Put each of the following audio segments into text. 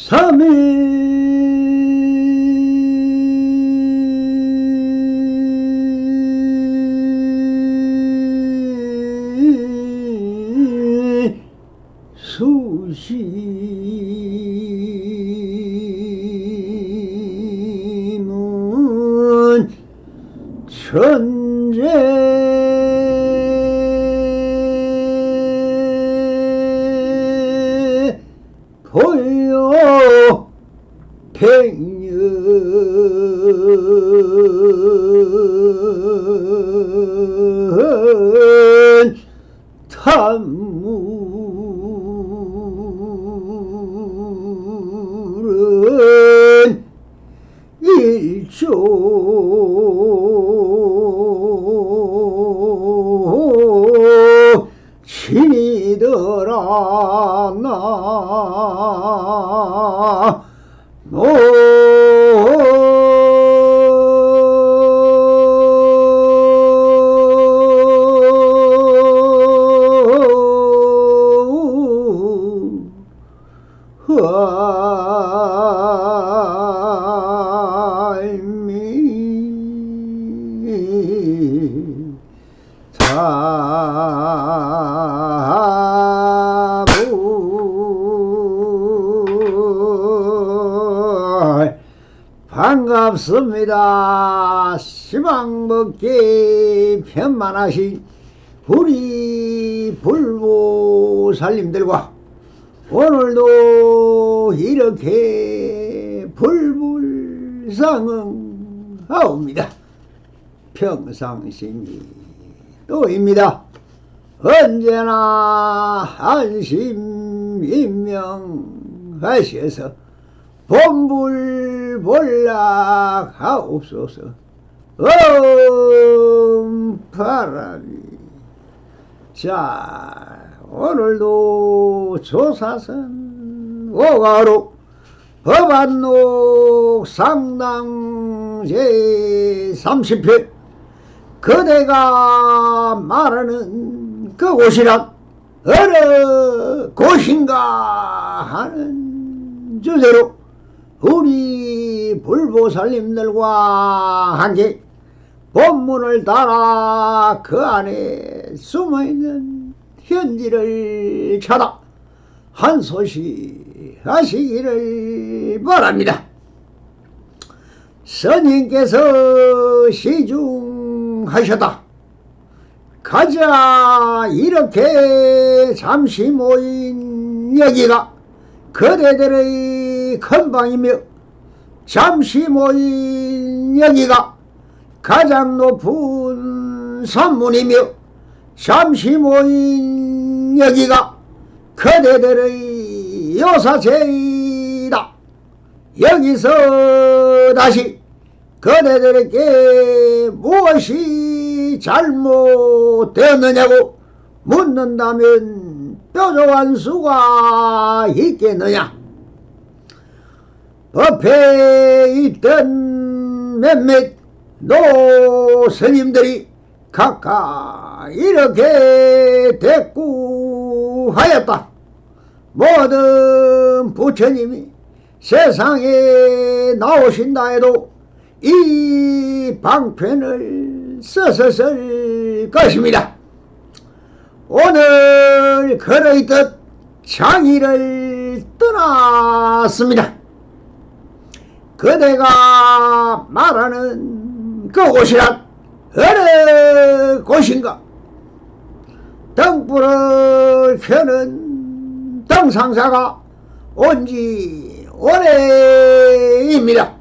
3일 수심은 천재 보여 백년 탐물은 일조 친이더라 나 반갑습니다. 시방먹기 편만하신 우리 불보살님들과 오늘도 이렇게 불불상응하옵니다. 평상심이 또입니다. 언제나 안심인명하셔서 본불본락하옵소서. 바람이. 자, 오늘도 조사선 오가로 법안록 상당 제30편 그대가 말하는 그곳이란 어느 곳인가 하는 주제로 우리 불보살님들과 함께 본문을 따라 그 안에 숨어있는 현지를 찾아 한 소식 하시기를 바랍니다. 스님께서 시중하셨다. 가자 이렇게 잠시 모인 여기가 그대들의 큰방이며 잠시 모인 여기가 가장 높은 산문이며 잠시 모인 여기가 그대들의 요사제이다. 여기서 다시 그대들에게 무엇이 잘못되었느냐고 묻는다면 뾰족한 수가 있겠느냐. 법회에 있던 몇몇 노스님들이 각각 이렇게 대꾸하였다. 모든 부처님이 세상에 나오신다 해도 이 방편을 써서 쓸 것입니다. 오늘 걸어있던 장의를 떠났습니다. 그대가 말하는 그곳이란 어느 곳인가? 등불을 켜는 등상사가 온지 오래입니다.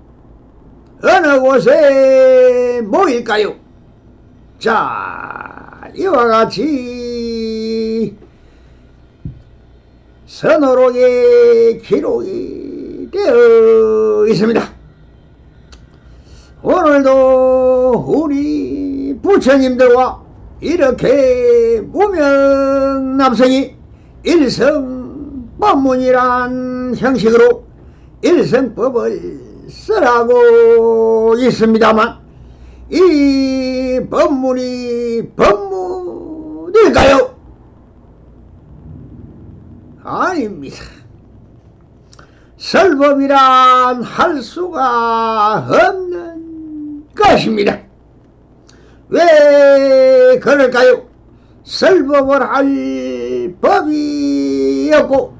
어느 곳에 모일까요? 자, 이와 같이 선어록에 기록이 되어 있습니다. 오늘도 우리 부처님들과 이렇게 무명납성이 일성법문이란 형식으로 일성법을 쓰라고 있습니다만 이 법문이 법문일까요? 아닙니다. 설법이란 할 수가 없는 것입니다. 왜 그럴까요? 설법을 할 법이 없고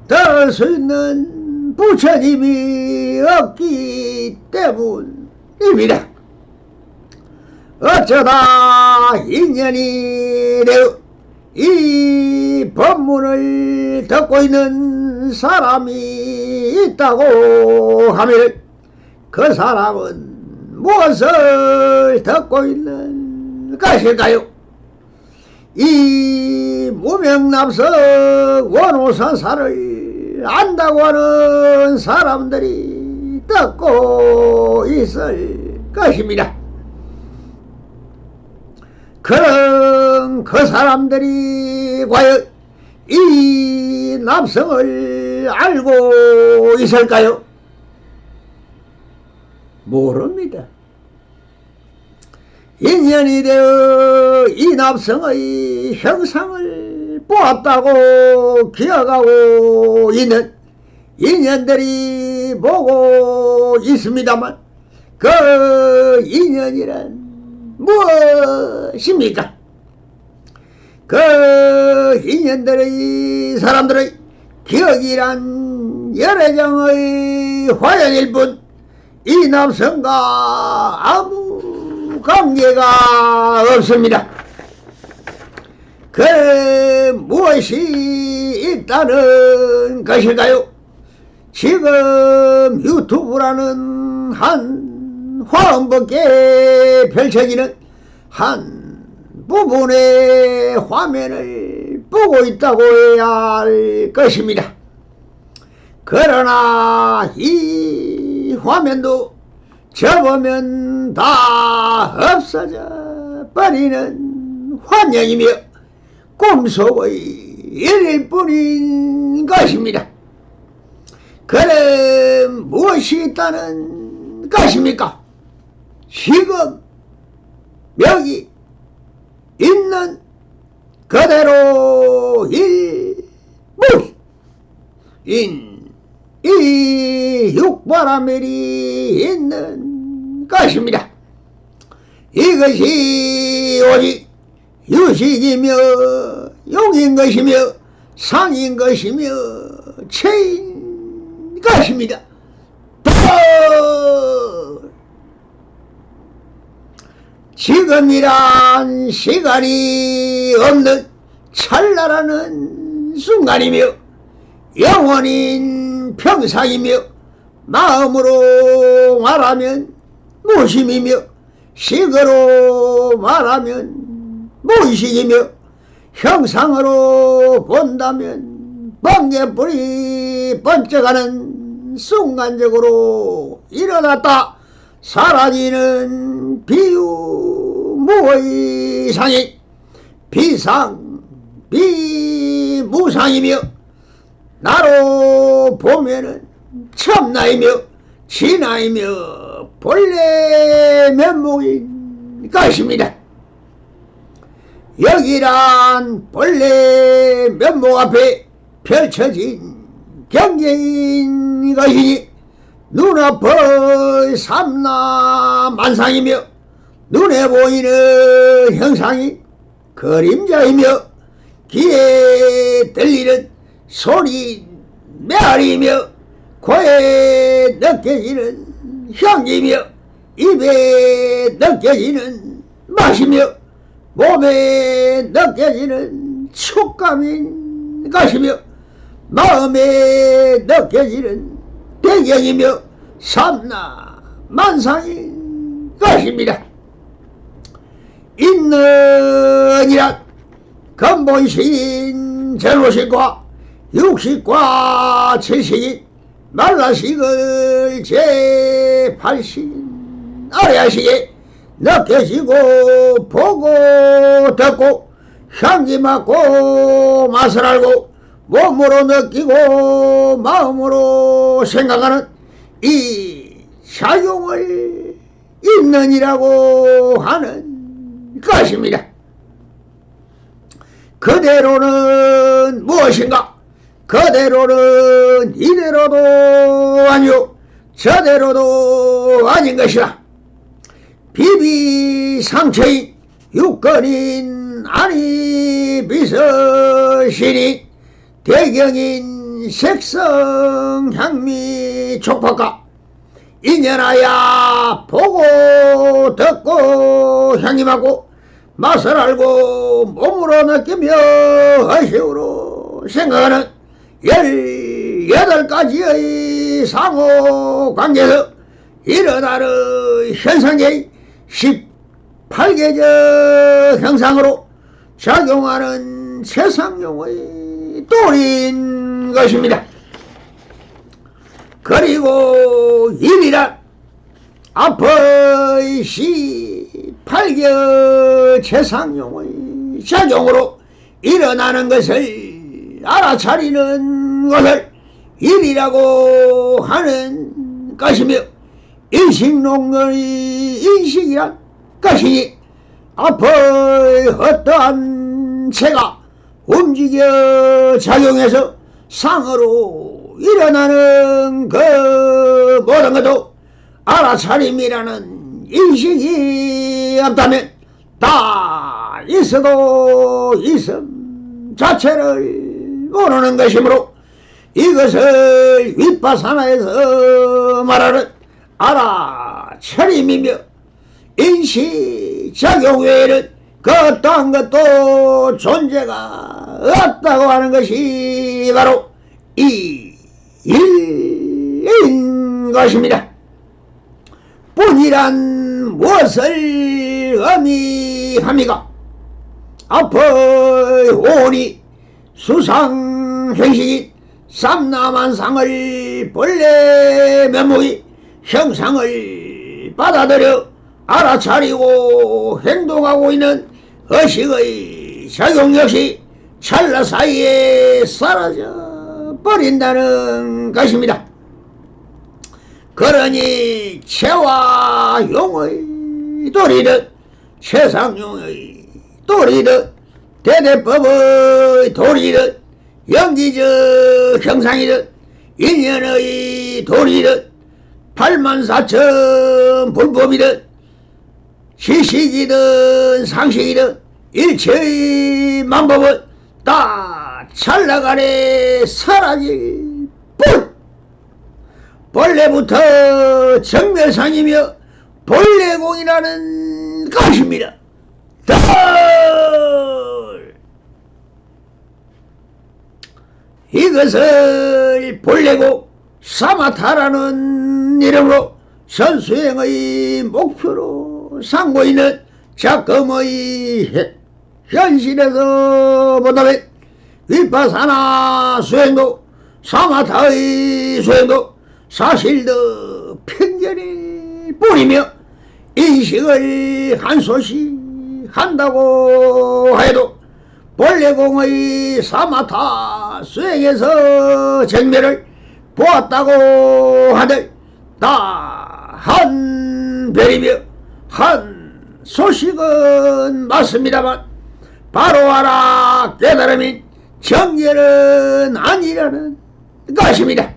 들을 수 있는 부처님이 없기 때문입니다. 어쩌다 인연이 되어 이 법문을 듣고 있는 사람이 있다고 하면 그 사람은 무엇을 듣고 있는 것일까요? 이 무명납석 원오선사를 안다고 하는 사람들이 듣고 있을 것입니다. 그럼 그 사람들이 과연 이 납성을 알고 있을까요? 모릅니다. 인연이 되어 이 납성의 형상을 보았다고 기억하고 있는 인연들이 보고 있습니다만 그 인연이란 무엇입니까? 그 인연들의 사람들의 기억이란 열애정의 화연일 뿐 이 남성과 아무 관계가 없습니다. 그 무엇이 있다는 것일까요? 지금 유튜브라는 한 화음밖에 펼쳐지는 한 부분의 화면을 보고 있다고 해야 할 것입니다. 그러나 이 화면도 접으면 다 없어져 버리는 환영이며 꿈속의 일일 뿐인 것입니다. 그럼 무엇이 있다는 것입니까? 지금 여기 있는 그대로 이 육바라밀이 있는 것입니다. 이것이 오직 유식이며 용인 것이며 상인 것이며 체인 것입니다. 지금이란 시간이 없는 찰나라는 순간이며 영원인 평상이며 마음으로 말하면 무심이며 식으로 말하면 무의식이며 형상으로 본다면 번개불이 번쩍하는 순간적으로 일어났다 사라지는 비유무의상이 비상 비무상이며 나로 보면은 첨나이며 진나이며 본래 면목인 것입니다. 여기란 본래 면목 앞에 펼쳐진 경계인 것이니 눈앞의 삼나 만상이며 눈에 보이는 형상이 그림자이며 귀에 들리는 소리 메아리며 코에 느껴지는 향기며 입에 느껴지는 맛이며 몸에 느껴지는 촉감인 것이며 마음에 느껴지는 배경이며 삼나 만상인 것입니다. 있는이란 근본신 전호식과 육식과 칠식이 말라식을 제8신 아래아식에 느껴지고 보고 듣고 향기 맡고 맛을 알고 몸으로 느끼고 마음으로 생각하는 이 작용을 있느니라고 하는 것입니다. 그대로는 무엇인가? 그대로는 이대로도 아니요 저대로도 아닌 것이다. 비비상처인 육건인 아니 비서신인 대경인 색성 향미 촉박가 인연하야 보고 듣고 향임하고 맛을 알고 몸으로 느끼며 허시우로 생각하는 18가지의 상호관계에서 일어나는 현상계의 18계적 형상으로 작용하는 세상용의 똘인 것입니다. 그리고 일이란 앞의 18개 세상용의 작용으로 일어나는 것을 알아차리는 것을 일이라고 하는 것이며 인식론의 인식이란 것이니 앞의 어떠한 체가 움직여 작용해서 상으로 일어나는 그 모든 것도 알아차림이라는 인식이 없다면 다 있어도 있음 자체를 모르는 것이므로 이것을 윗바사나에서 말하는 알아차림이며 인식작용 외에는 그 어떠한 것도 존재가 없다고 하는 것이 바로 이 일인 것입니다. 뿐이란 무엇을 의미합니까? 앞의 오니 수상행식인 삼라만상을 본래 면목이 형상을 받아들여 알아차리고 행동하고 있는 의식의 작용 역시 찰나 사이에 사라져 버린다는 것입니다. 그러니 체와 용의 도리듯 세상용의 도리듯 대대법의 도리듯 연기적 형상이듯 인연의 도리듯 팔만사천 불법이듯 시식이든 상식이든 일체의 만법은 다 찰나간에 사라질 뿐 본래부터 정멸상이며 본래공이라는 것입니다. 이것을 본래공 사마타라는 이름으로 선수행의 목표로 삼고 있는 작금의 현실에서 보다면 윗바사나 수행도 사마타의 수행도 사실도 편견일 뿐이며 인식을 한소시 한다고 해도 본래공의 사마타 수행에서 정멸을 보았다고 하들 다 한 별이며 한 소식은 맞습니다만 바로 알아 깨달음인 정결은 아니라는 것입니다.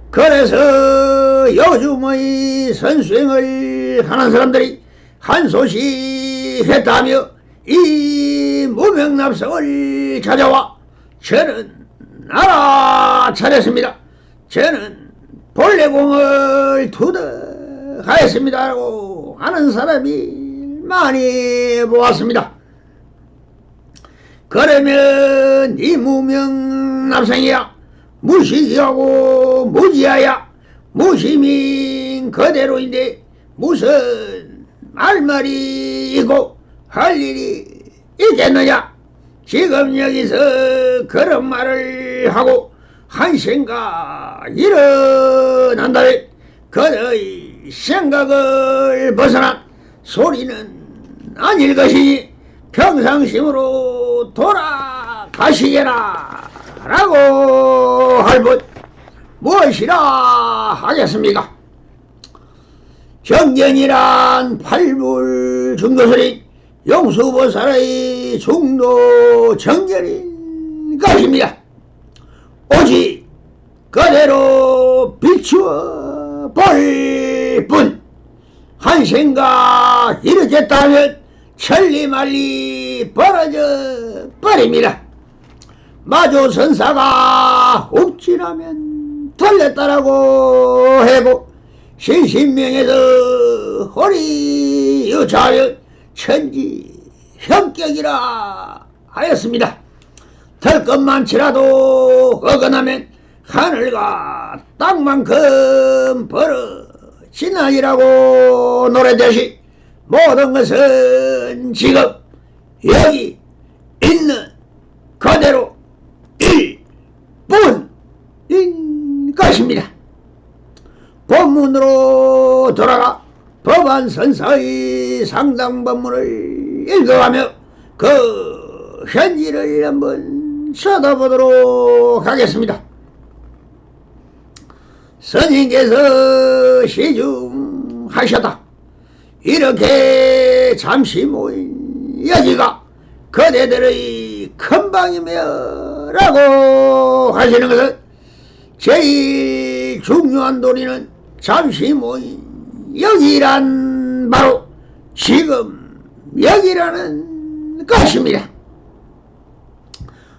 그래서 요즘의 선수행을 하는 사람들이 한소식했다며 이 무명납성을 찾아와 저는 알아차렸습니다. 저는 본래공을 투득하였습니다라고 하는 사람이 많이 보았습니다. 그러면 이 무명납성이야 무식이하고 무지하야 무심인 그대로인데 무슨 말말이고 할 일이 있겠느냐. 지금 여기서 그런 말을 하고 한 생각 일어난다면 그의 생각을 벗어난 소리는 아닐 것이니 평상심으로 돌아가시게라 라고 할 것 무엇이라 하겠습니까? 정견이란 팔불 중도설인 용수보살의 중도 정견인 것입니다. 오직 그대로 비추어 볼 뿐. 한 생각 이르겠다면 천리말리 벌어져 버립니다. 마조 선사가 옵지라면 돌렸다라고 하고 신신명에서 호리 유자연 천지 형격이라 하였습니다. 될 것만치라도 어긋나면 하늘과 땅만큼 벌어지나이라고 노래되시 모든 것은 지금 여기 있는 그대로 일뿐인 것입니다. 본문으로 돌아가 법안선사의 상당법문을 읽어가며 그 현지를 한번 쳐다보도록 하겠습니다. 스님께서 시중하셨다. 이렇게 잠시 모인 여기가 그대들의 큰방이며 라고 하시는 것은 제일 중요한 도리는 잠시 모인 여기란 바로 지금 여기라는 것입니다.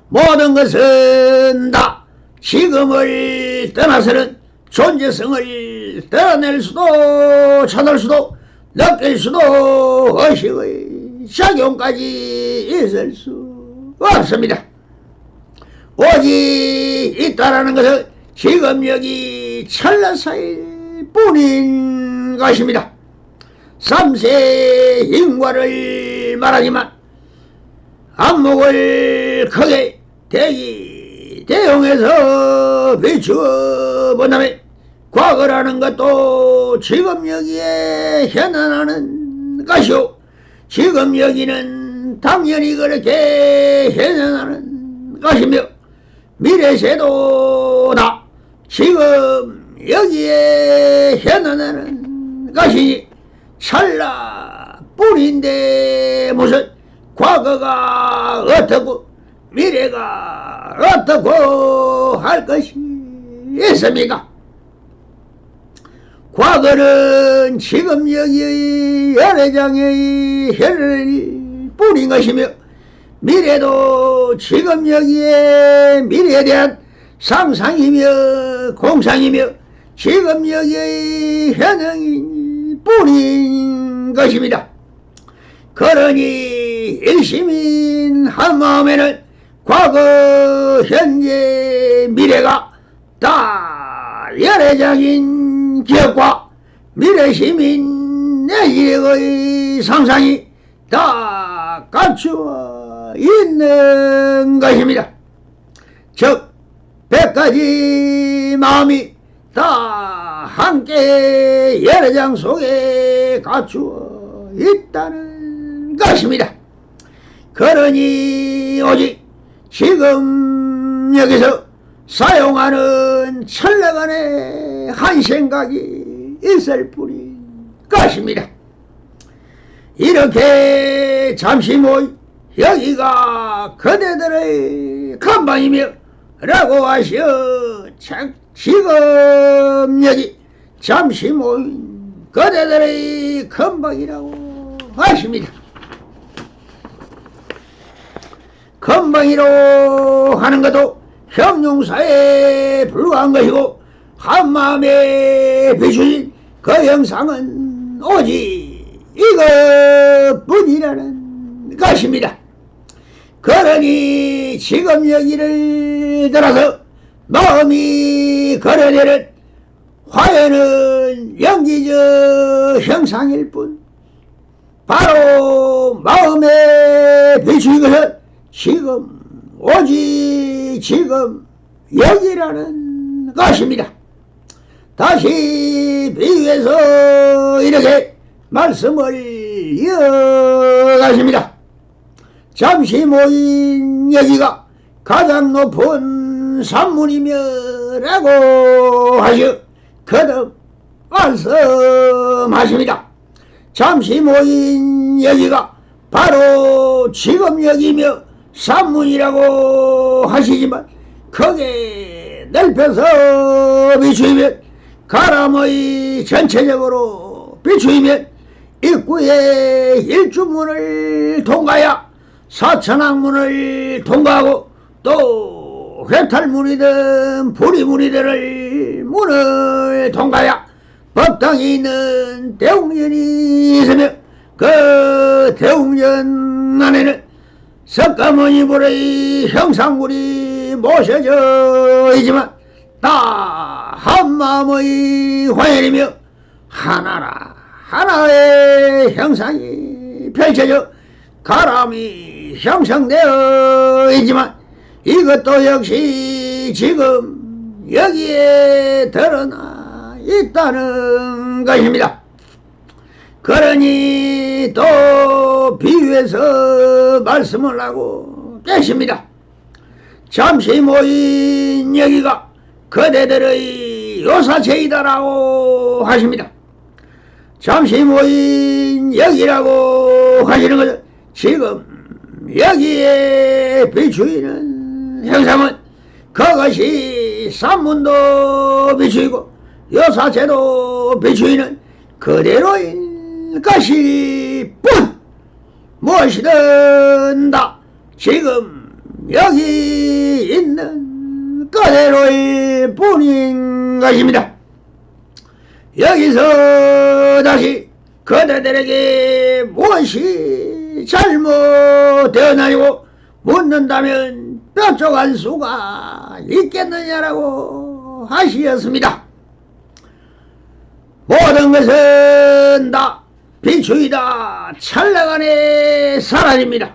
모든 것은 다 지금을 떠나서는 존재성을 드러낼 수도 찾을 수도 느낄 수도 의식의 작용까지 있을 수 없습니다. 오직 있다라는 것은 지금 여기 찰나사일 뿐인 것입니다. 삼세 인과를 말하지만 안목을 크게 대용해서 비추어 본다면 과거라는 것도 지금 여기에 현현하는 것이요, 지금 여기는 당연히 그렇게 현현하는 것이며 미래세도 다 지금 여기에 현현하는 것이니 찰나 뿐인데 무슨 과거가 어떻고 미래가 어떻고 할 것이 있습니까? 과거는 지금 여기의 열애장의 혈일 뿐인 것이며 미래도 지금 여기에 미래에 대한 상상이며 공상이며 지금 여기의 현행인 뿐인 것입니다. 그러니 일심인 한 마음에는 과거, 현재, 미래가 다 열애장인 기억과 미래시민 내일의 상상이 다 갖추어 있는 것입니다. 즉 100가지 마음이 다 함께 열애장 속에 갖추어 있다는 것입니다. 그러니 오직 지금 여기서 사용하는 찰나간의 한 생각이 있을 뿐인 것입니다. 이렇게 잠시 모이 여기가 그대들의 근방이며 라고 하시어 지금 여기 잠시 모인 그대들의 근방이라고 하십니다. 근방이로 하는 것도 형용사에 불과한 것이고 한마음에 비추신 그 형상은 오직 이것뿐이라는 것입니다. 그러니 지금 여기를 들어서 마음이 걸어내는 화연은 영기적 형상일 뿐 바로 마음에 비추인 것은 지금 오직 지금 여기라는 것입니다. 다시 비유해서 이렇게 말씀을 이어가십니다. 잠시 모인 여기가 가장 높은 산문이며 라고 하시어 거듭 말씀하십니다. 잠시 모인 여기가 바로 지금 여기며 산문이라고 하시지만 그게 넓혀서 비추이면 가람의 전체적으로 비추이면 입구에 일주문을 통과하여 사천왕문을 통과하고 또 회탈문이든 불이문이든 문을 통과하여 법당에 있는 대웅전이 있으며 그 대웅전 안에는 석가모니불의 형상물이 모셔져 있지만 다 한마음의 화열이며 하나라 하나의 형상이 펼쳐져 가람이 형성되어 있지만 이것도 역시 지금 여기에 드러나 있다는 것입니다. 그러니 또 비유해서 말씀을 하고 계십니다. 잠시 모인 여기가 그대들의 요사체이다라고 하십니다. 잠시 모인 여기라고 하시는 것은 지금 여기에 비추이는 형상은 그것이 산문도 비추이고 요사체도 비추이는 그대로인 것일 뿐 무엇이든 다 지금 여기 있는 그대로일 뿐인 것입니다. 여기서 다시 그대들에게 무엇이 잘못되었나고 묻는다면 뾰족한 수가 있겠느냐라고 하시었습니다. 모든 것은 다 비추이다 찰나간에 사라집니다.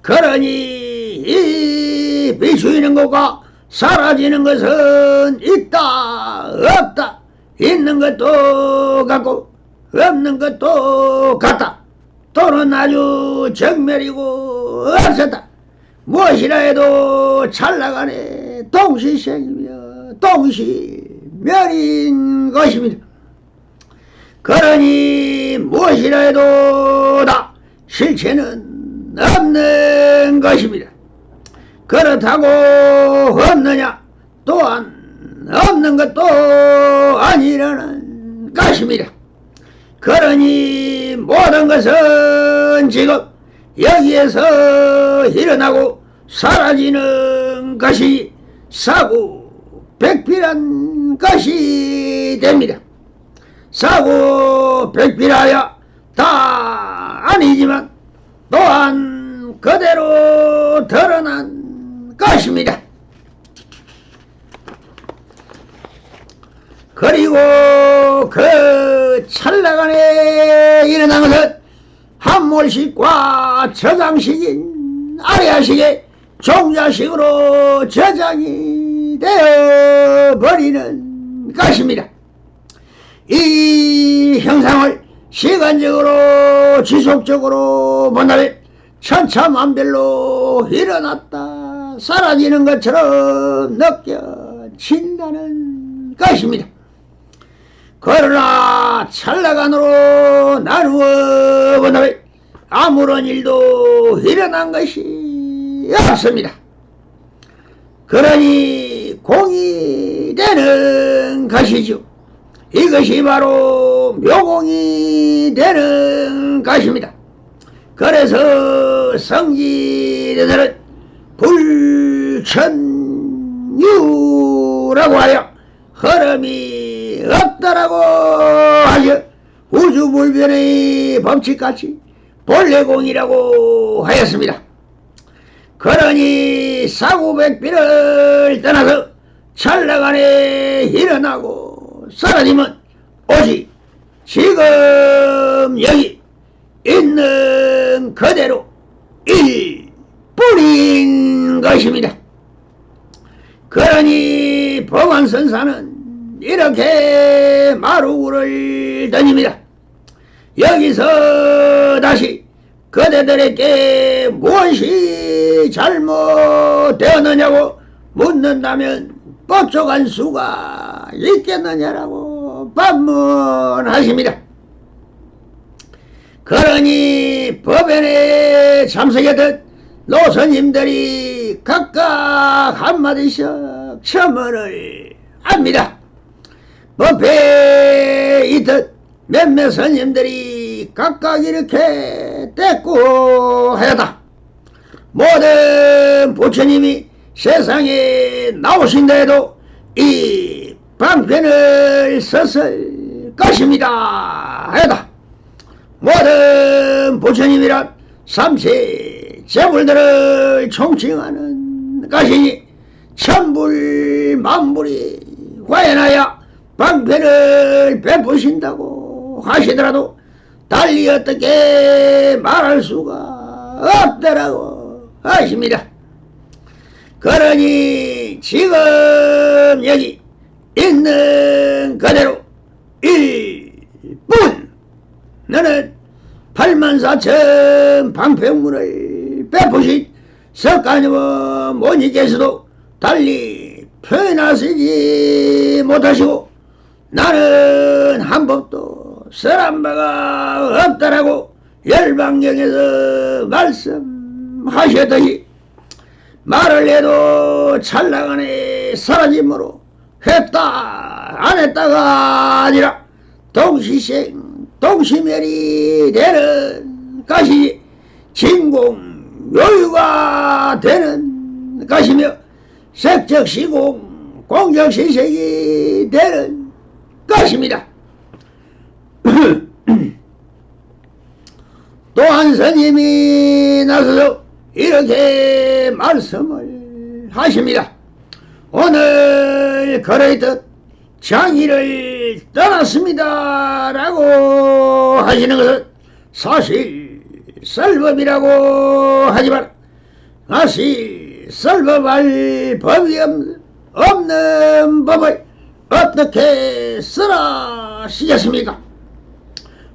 그러니 이 비추이는 것과 사라지는 것은 있다 없다 있는 것도 같고 없는 것도 같다 또는 아주 정멸이고 없었다 무엇이라 해도 찰나간에 동시생이며 동시멸인 것입니다. 그러니 무엇이라 해도 다 실체는 없는 것입니다. 그렇다고 없느냐 또한 없는 것도 아니라는 것입니다. 그러니 모든 것은 지금 여기에서 일어나고 사라지는 것이 사구백필한 것이 됩니다. 사구백필하여 다 아니지만 또한 그대로 드러난 것입니다. 그리고 그 찰나간에 일어난 것은 한몰식과 저장식인 아래아식의 종자식으로 저장이 되어버리는 것입니다. 이 형상을 시간적으로 지속적으로 본다면 천차만별로 일어났다 사라지는 것처럼 느껴진다는 것입니다. 그러나 찰나간으로 나누어 본다면 아무런 일도 일어난 것이 없습니다. 그러니 공이 되는 것이죠. 이것이 바로 묘공이 되는 것입니다. 그래서 성지대들은 불천유라고 하여 흐름이 없다라고 하여 우주불변의 법칙같이 본래공이라고 하였습니다. 그러니 사구백비를 떠나서 찰나간에 일어나고 사라지면 오직 지금 여기 있는 그대로 일뿐인 것입니다. 그러니 법안선사는 이렇게 마루를 던집니다. 여기서 다시 그대들에게 무엇이 잘못되었느냐고 묻는다면 뻑적한 수가 있겠느냐라고 반문하십니다. 그러니 법연에 참석했던 노선님들이 각각 한마디씩 첨언을 합니다. 법회에 있던 몇몇 스님들이 각각 이렇게 떼고 하였다. 모든 부처님이 세상에 나오신데도 이 방편을 썼을 것입니다 하였다. 모든 부처님이란 삼세 재물들을 총칭하는 것이니 천불 만불이 과연하여 방편을 베푸신다고 하시더라도 달리 어떻게 말할 수가 없더라고 하십니다. 그러니 지금 여기 있는 그대로 일뿐 너는 84,000 방편문을 베푸신 석가모니 모니께서도 달리 표현하시지 못하시고 나는 한 법도 설한 바가 없다라고 열방경에서 말씀하셨듯이 말을 해도 찰나간에 사라짐으로 했다 안 했다가 아니라 동시생 동시멸이 되는 것이지 진공요유가 되는 것이며 색적시공 공적시색이 되는 것입니다. 또한 스님이 나서서 이렇게 말씀을 하십니다. 오늘 걸어있던 장의를 떠났습니다 라고 하시는 것은 사실 설법이라고 하지만 사실 설법할 법이 없는 법을 어떻게 쓰라시겠습니까?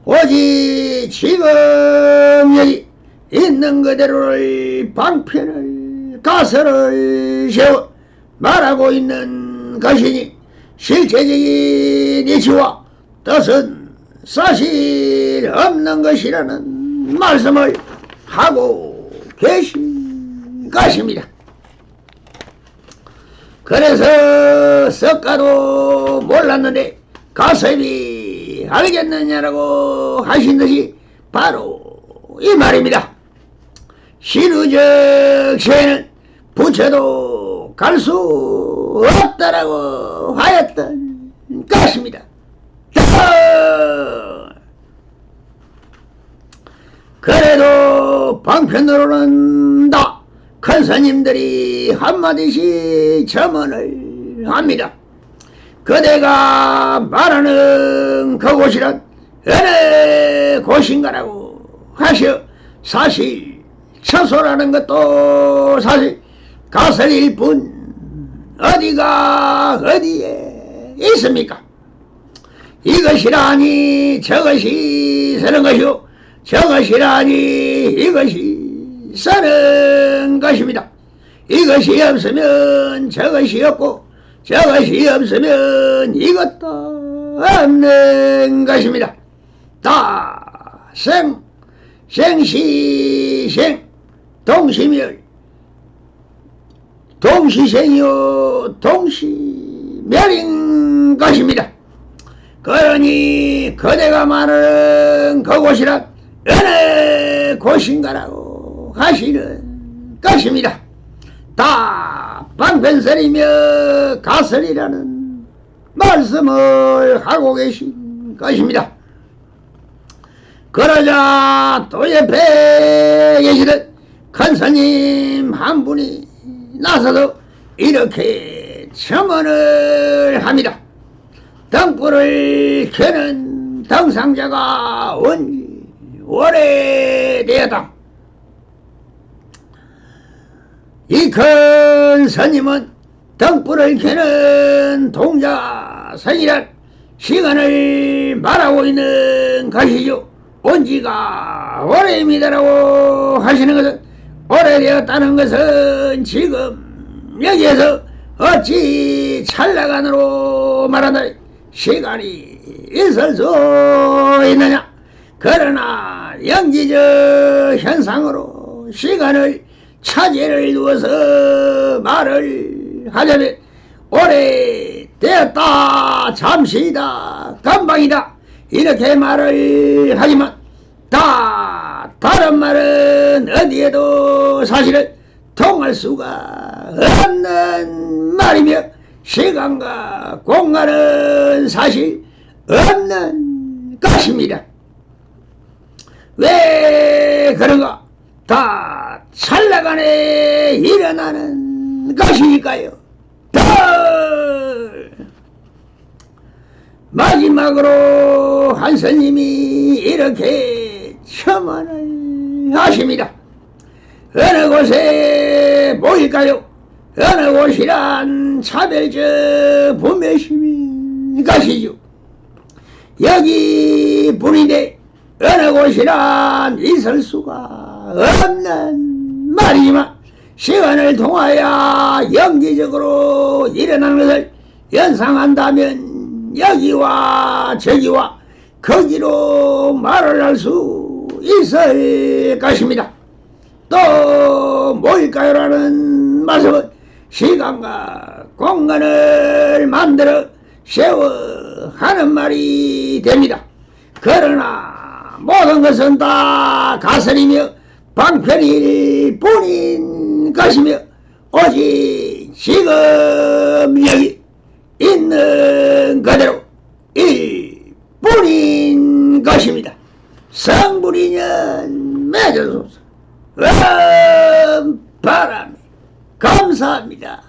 오직 지금 여기 있는 그대로를 방편을 가설을 세워 말하고 있는 것이니 실체적인 이치와 뜻은 사실 없는 것이라는 말씀을 하고 계신 것입니다. 그래서 석가도 몰랐는데 가섭이 알겠느냐라고 하신 것이 바로 이 말입니다. 신우적 세는 부처도 갈 수 없다라고 하였던 것입니다. 그래도 방편으로는 다 큰 스님들이 한마디씩 첨언을 합니다. 그대가 말하는 그곳이란 어느 곳인가라고 하시어 사실 처소라는 것도 사실 가설일 뿐 어디가 어디에 있습니까? 이것이라니 저것이 서는 것이요 저것이라니 이것이 서는 것입니다. 이것이 없으면 저것이 없고 저것이 없으면 이것도 없는 것입니다. 다 생시생 동시멸 동시생이요 동시멸인 것입니다. 그러니 그대가 말하는 그곳이란 어느 곳인가라고 하시는 것입니다. 다 방편설이며 가설이라는 말씀을 하고 계신 것입니다. 그러자 또 옆에 계시던 큰 스님 한 분이 나서서 이렇게 첨언을 합니다. 등불을 켜는 등상자가 온지 오래되었다. 이 큰 스님은 등불을 켜는 동자성이란 시간을 말하고 있는 것이죠. 온지가 오래입니다라고 하시는 것은 오래되었다는 것은 지금 여기에서 어찌 찰나간으로 말한다 시간이 있을 수 있느냐. 그러나 영지적 현상으로 시간을 차제를 두어서 말을 하자면 오래되었다, 잠시이다, 금방이다, 이렇게 말을 하지만 다른 말은 어디에도 사실은 통할 수가 없는 말이며 시간과 공간은 사실 없는 것입니다. 왜 그런가? 다 찰나간에 일어나는 것이니까요. 마지막으로 한 스님이 이렇게 첨언을 하십니다. 어느 곳에 모일까요? 어느 곳이란 차별적 분별심인 것이죠. 여기 불이되 어느 곳이란 있을 수가 없는 말이지만 시간을 통하여 연기적으로 일어나는 것을 연상한다면 여기와 저기와 거기로 말을 할 수 있을 것입니다. 또 뭘까요라는 말씀은 시간과 공간을 만들어 세워 하는 말이 됩니다. 그러나 모든 것은 다 가설이며 방편일 뿐인 것이며 오직 지금 여기 있는 그대로 일 뿐인 것입니다. 성불이년 맺어소서. 바람에 감사합니다.